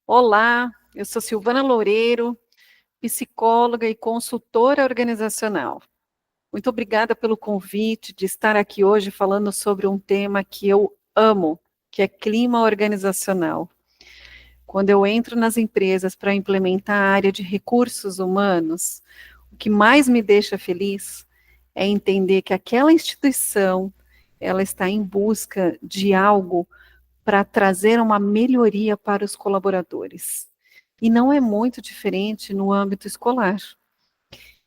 Olá, eu sou Silvana Loureiro, psicóloga e consultora organizacional. Muito obrigada pelo convite de estar aqui hoje falando sobre um tema que eu amo, que é clima organizacional. Quando eu entro nas empresas para implementar a área de recursos humanos, o que mais me deixa feliz é entender que aquela instituição, ela está em busca de algo para trazer uma melhoria para os colaboradores. E não é muito diferente no âmbito escolar.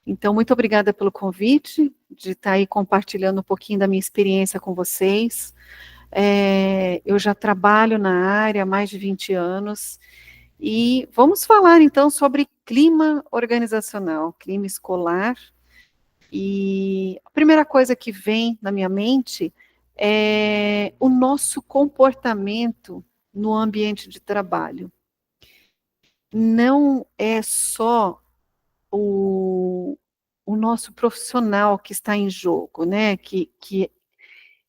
Então, muito obrigada pelo convite, de estar aí compartilhando um pouquinho da minha experiência com vocês. Eu já trabalho na área há mais de 20 anos, e vamos falar então sobre clima organizacional, clima escolar. E a primeira coisa que vem na minha mente é o nosso comportamento no ambiente de trabalho. Não é só o nosso profissional que está em jogo, né? Que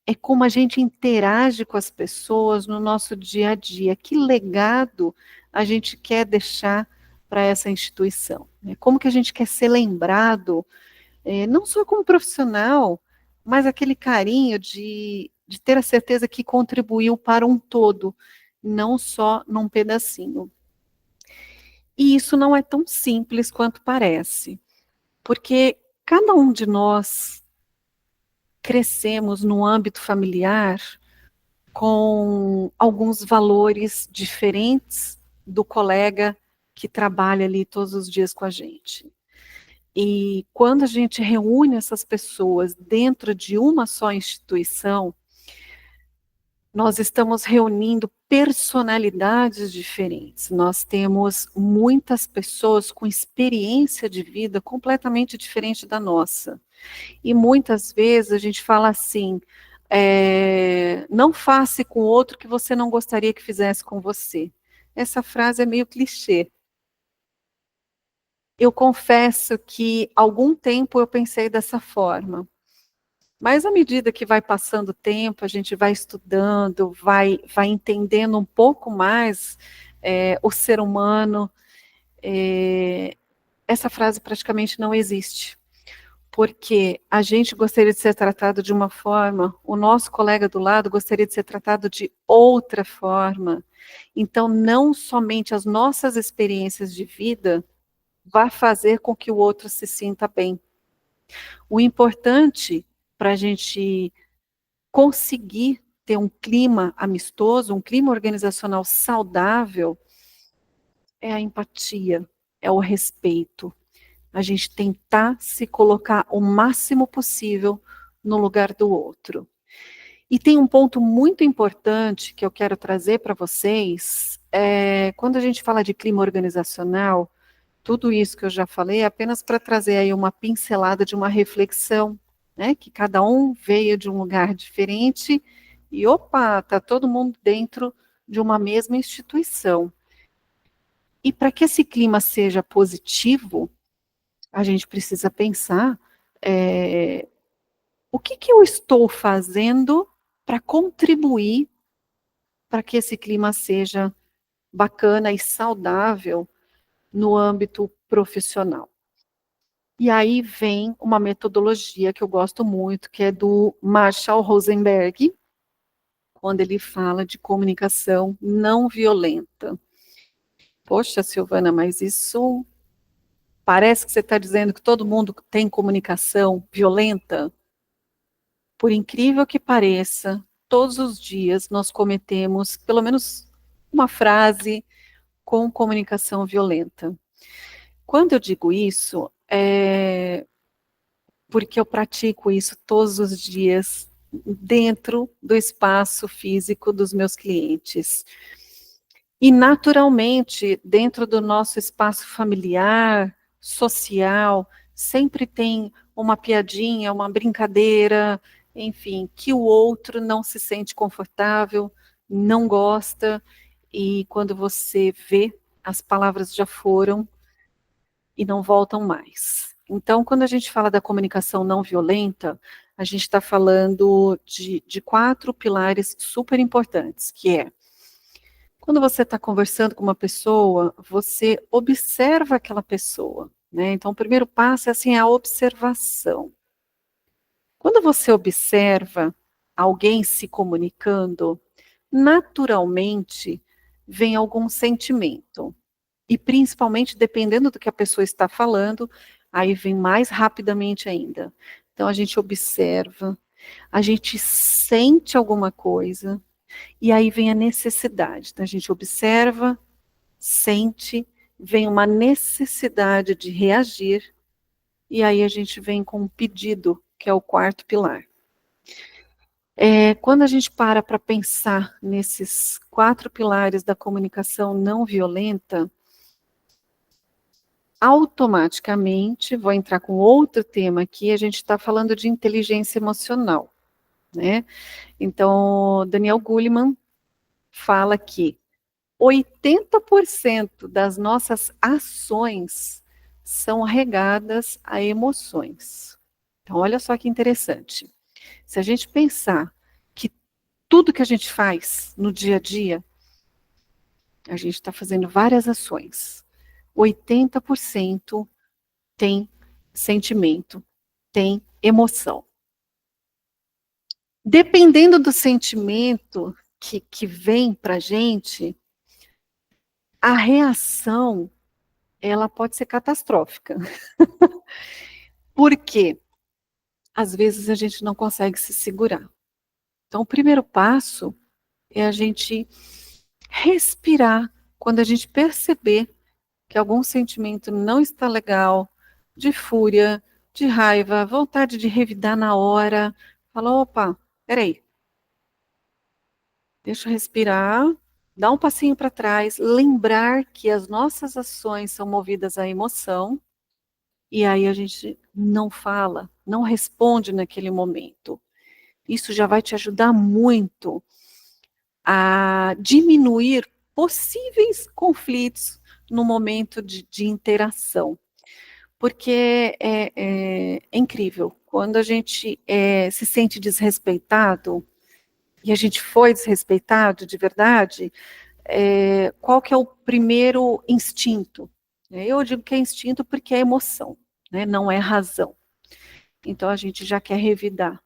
é como a gente interage com as pessoas no nosso dia a dia. Que legado a gente quer deixar para essa instituição? Né? Como que a gente quer ser lembrado, não só como profissional, mas aquele carinho de ter a certeza que contribuiu para um todo, não só num pedacinho. E isso não é tão simples quanto parece, porque cada um de nós crescemos no âmbito familiar com alguns valores diferentes do colega que trabalha ali todos os dias com a gente. E quando a gente reúne essas pessoas dentro de uma só instituição, nós estamos reunindo personalidades diferentes. Nós temos muitas pessoas com experiência de vida completamente diferente da nossa. E muitas vezes a gente fala assim, não faça com o outro que você não gostaria que fizesse com você. Essa frase é meio clichê. Eu confesso que algum tempo eu pensei dessa forma. Mas à medida que vai passando o tempo, a gente vai estudando, vai entendendo um pouco mais o ser humano, essa frase praticamente não existe. Porque a gente gostaria de ser tratado de uma forma, o nosso colega do lado gostaria de ser tratado de outra forma. Então, não somente as nossas experiências de vida vai fazer com que o outro se sinta bem. O importante para a gente conseguir ter um clima amistoso, um clima organizacional saudável, é a empatia, é o respeito. A gente tentar se colocar o máximo possível no lugar do outro. E tem um ponto muito importante que eu quero trazer para vocês, quando a gente fala de clima organizacional, tudo isso que eu já falei é apenas para trazer aí uma pincelada de uma reflexão, né, que cada um veio de um lugar diferente e, opa, está todo mundo dentro de uma mesma instituição. E para que esse clima seja positivo, a gente precisa pensar o que eu estou fazendo para contribuir para que esse clima seja bacana e saudável no âmbito profissional. E aí vem uma metodologia que eu gosto muito, que é do Marshall Rosenberg, quando ele fala de comunicação não violenta. Poxa, Silvana, mas isso parece que você está dizendo que todo mundo tem comunicação violenta? Por incrível que pareça, todos os dias nós cometemos pelo menos uma frase com comunicação violenta. Quando eu digo isso, é porque eu pratico isso todos os dias dentro do espaço físico dos meus clientes. E naturalmente, dentro do nosso espaço familiar, social, sempre tem uma piadinha, uma brincadeira, enfim, que o outro não se sente confortável, não gosta, e quando você vê, as palavras já foram e não voltam mais. Então, quando a gente fala da comunicação não violenta, a gente está falando de 4 pilares super importantes, que é Quando você está conversando com uma pessoa, você observa aquela pessoa, né? Então, o primeiro passo é assim, a observação. Quando você observa alguém se comunicando, naturalmente vem algum sentimento. E principalmente, dependendo do que a pessoa está falando, aí vem mais rapidamente ainda. Então, a gente observa, a gente sente alguma coisa, e aí vem a necessidade. Então, a gente observa, sente, vem uma necessidade de reagir, e aí a gente vem com um pedido, que é o quarto pilar. Quando a gente para pensar nesses 4 pilares da comunicação não violenta, automaticamente, vou entrar com outro tema aqui, a gente está falando de inteligência emocional, né? Então, Daniel Goleman fala que 80% das nossas ações são regadas a emoções. Então, olha só que interessante. Se a gente pensar que tudo que a gente faz no dia a dia, a gente está fazendo várias ações. 80% tem sentimento, tem emoção. Dependendo do sentimento que vem para a gente, a reação ela pode ser catastrófica. Por quê? Às vezes a gente não consegue se segurar. Então, o primeiro passo é a gente respirar quando a gente perceber que algum sentimento não está legal, de fúria, de raiva, vontade de revidar na hora. Fala, opa, peraí, deixa eu respirar, dar um passinho para trás, lembrar que as nossas ações são movidas à emoção, e aí a gente não fala, não responde naquele momento. Isso já vai te ajudar muito a diminuir possíveis conflitos no momento de interação. Porque é incrível, quando a gente se sente desrespeitado, e a gente foi desrespeitado de verdade, qual que é o primeiro instinto? Eu digo que é instinto porque é emoção, né? Não é razão. Então a gente já quer revidar.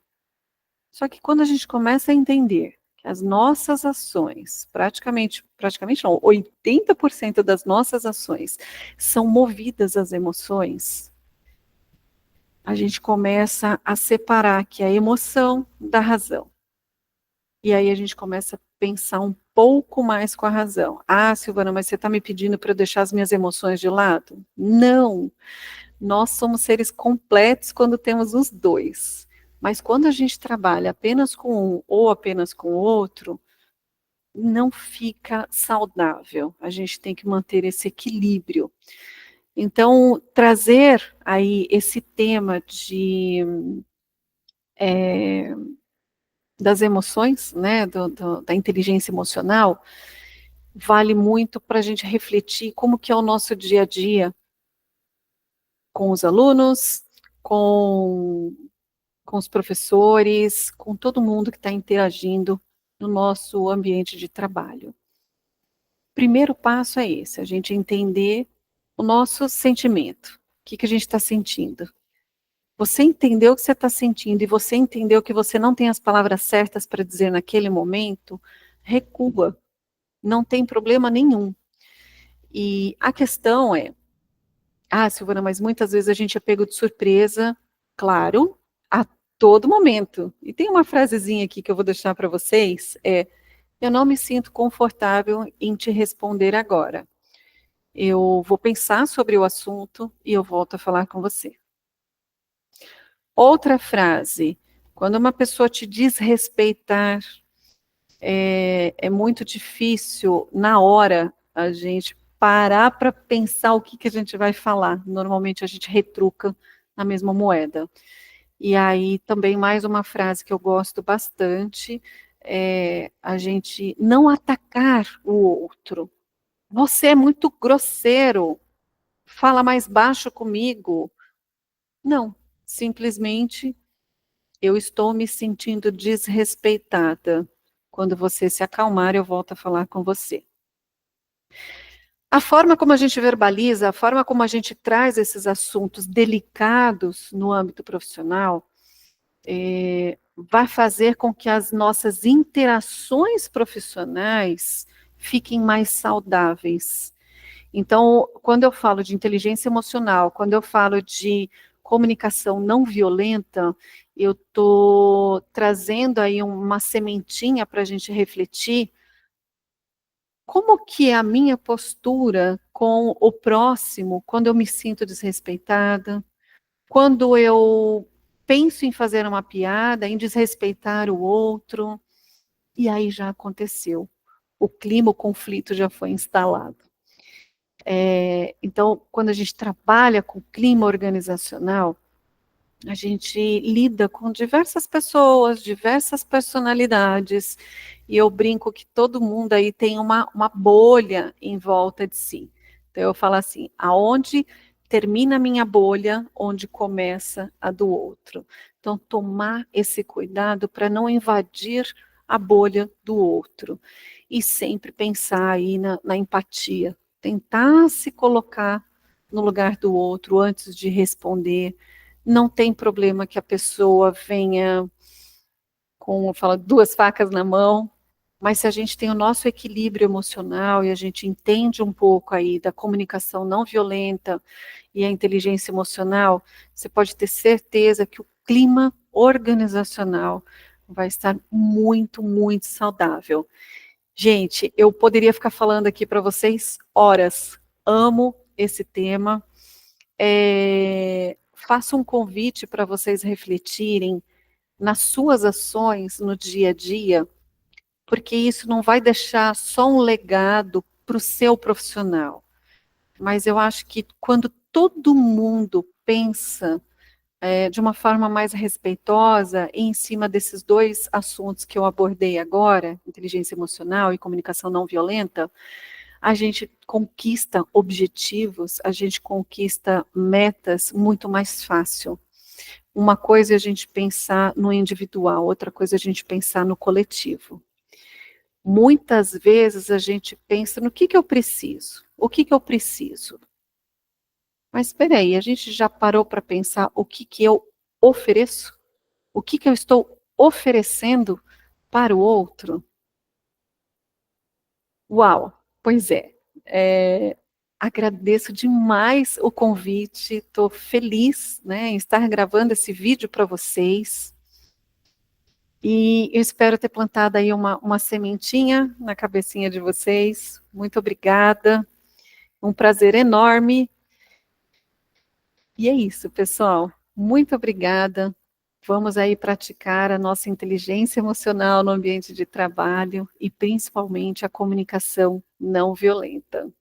Só que quando a gente começa a entender que as nossas ações, praticamente não, 80% das nossas ações são movidas às emoções, a gente começa a separar que é a emoção da razão. E aí a gente começa a pensar um pouco mais com a razão. Ah, Silvana, mas você está me pedindo para eu deixar as minhas emoções de lado? Não. Nós somos seres completos quando temos os dois. Mas quando a gente trabalha apenas com um ou apenas com o outro, não fica saudável. A gente tem que manter esse equilíbrio. Então, trazer aí esse tema das emoções, né, da inteligência emocional, vale muito para a gente refletir como que é o nosso dia a dia com os alunos, com os professores, com todo mundo que está interagindo no nosso ambiente de trabalho. Primeiro passo é esse, a gente entender o nosso sentimento. O que a gente está sentindo? Você entendeu o que você está sentindo e você entendeu que você não tem as palavras certas para dizer naquele momento, recua. Não tem problema nenhum. E a questão é, Silvana, mas muitas vezes a gente é pego de surpresa, claro, a todo momento. E tem uma frasezinha aqui que eu vou deixar para vocês, eu não me sinto confortável em te responder agora. Eu vou pensar sobre o assunto e eu volto a falar com você. Outra frase, quando uma pessoa te desrespeitar, é muito difícil, na hora, a gente parar para pensar o que a gente vai falar. Normalmente a gente retruca na mesma moeda. E aí também mais uma frase que eu gosto bastante, é a gente não atacar o outro. Você é muito grosseiro, fala mais baixo comigo. Não, simplesmente eu estou me sentindo desrespeitada. Quando você se acalmar, eu volto a falar com você. A forma como a gente verbaliza, a forma como a gente traz esses assuntos delicados no âmbito profissional, vai fazer com que as nossas interações profissionais fiquem mais saudáveis. Então, quando eu falo de inteligência emocional, quando eu falo de comunicação não violenta, eu estou trazendo aí uma sementinha para a gente refletir como que é a minha postura com o próximo quando eu me sinto desrespeitada, quando eu penso em fazer uma piada, em desrespeitar o outro, e aí já aconteceu. O clima, o conflito já foi instalado. Então, quando a gente trabalha com clima organizacional, a gente lida com diversas pessoas, diversas personalidades, e eu brinco que todo mundo aí tem uma bolha em volta de si. Então eu falo assim, aonde termina a minha bolha, onde começa a do outro. Então tomar esse cuidado para não invadir a bolha do outro. E sempre pensar aí na empatia, tentar se colocar no lugar do outro antes de responder. Não tem problema que a pessoa venha com, fala, duas facas na mão, mas se a gente tem o nosso equilíbrio emocional e a gente entende um pouco aí da comunicação não violenta e a inteligência emocional, você pode ter certeza que o clima organizacional vai estar muito, muito saudável. Gente, eu poderia ficar falando aqui para vocês horas. Amo esse tema. Faço um convite para vocês refletirem nas suas ações no dia a dia, porque isso não vai deixar só um legado para o seu profissional, mas eu acho que quando todo mundo pensa de uma forma mais respeitosa em cima desses dois assuntos que eu abordei agora, inteligência emocional e comunicação não violenta, a gente conquista objetivos, a gente conquista metas muito mais fácil. Uma coisa é a gente pensar no individual, outra coisa é a gente pensar no coletivo. Muitas vezes a gente pensa no que eu preciso, o que eu preciso. Mas espera aí, a gente já parou para pensar o que eu ofereço? O que eu estou oferecendo para o outro? Uau, pois agradeço demais o convite, estou feliz, né, em estar gravando esse vídeo para vocês. E eu espero ter plantado aí uma sementinha na cabecinha de vocês. Muito obrigada, um prazer enorme. E é isso, pessoal. Muito obrigada. Vamos aí praticar a nossa inteligência emocional no ambiente de trabalho e principalmente a comunicação não violenta.